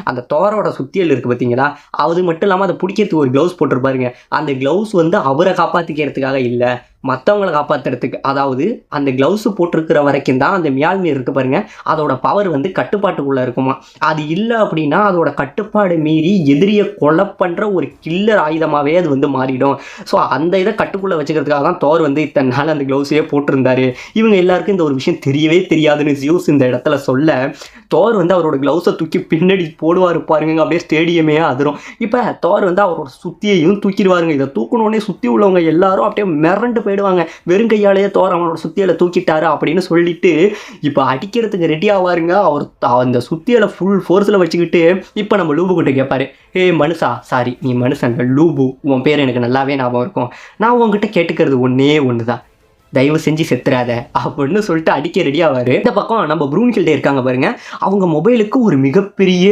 அந்த தோரோட சுத்தியல் இருக்குது பார்த்தீங்களா, அது மட்டும் இல்லாமல் அதை பிடிக்கிறதுக்கு ஒரு க்ளவுஸ் போட்டிருப்பாருங்க. அந்த க்ளவுஸ் வந்து அவரை காப்பாற்றிக்கிறதுக்காக இல்லை, மற்றவங்களை காப்பாற்றுறதுக்கு. அதாவது அந்த க்ளவுஸு போட்டிருக்கிற வரைக்கும் தான் அந்த மியால்மீர் இருக்குது பாருங்க, அதோட பவர் வந்து கட்டுப்பாட்டுக்குள்ளே இருக்குமா. அது இல்லை அப்படின்னா அதோட கட்டுப்பாடு மீறி எதிரியை கொலை பண்ணுற ஒரு கில்லர் ஆயுதமாகவே அது வந்து மாறிடும். ஸோ அந்த இதை கட்டுக்குள்ளே வச்சுக்கிறதுக்காக தான் தோர் வந்து இத்தனை நாள் அந்த க்ளவுஸையே போட்டிருந்தாரு. இவங்க எல்லாருக்கும் இந்த ஒரு விஷயம் தெரியவே தெரியாதுன்னு ஜியூஸ் இந்த இடத்துல சொல்ல, தோர் வந்து அவரோட க்ளவுஸை தூக்கி பின்னாடி போடுவார் பாருங்க, அப்படியே ஸ்டேடியமே அதிரும். இப்போ தோர் வந்து அவரோட சுத்தியையும் தூக்கிடுவாருங்க. இதை தூக்கணுன்னே சுற்றி உள்ளவங்க எல்லாரும் அப்படியே மிரண்டு போயிடுவாங்க. வெறும் கையாலேயே தோர் அவனோட சுத்தியலை தூக்கிட்டாரு அப்படின்னு சொல்லிட்டு இப்போ அடிக்கிறதுக்கு ரெடி ஆவாருங்க. அவர் அந்த சுத்தியலை ஃபுல் ஃபோர்ஸில் வச்சுக்கிட்டு இப்போ நம்ம லூபு கிட்ட கேட்பாரு, ஏ மனுஷா, சாரி நீ மனுஷன் லூபு, உன் பேர் எனக்கு நல்லாவே ஞாபகம் இருக்கும், நான் உங்ககிட்ட கேட்டுக்கிறது ஒன்றே ஒன்று தான், தயவு செஞ்சு செத்துறாத அப்படின்னு சொல்லிட்டு அடிக்க ரெடி ஆவார். இந்த பக்கம் நம்ம ப்ரூன்ஹில்டே இருக்காங்க பாருங்க, அவங்க மொபைலுக்கு ஒரு மிகப்பெரிய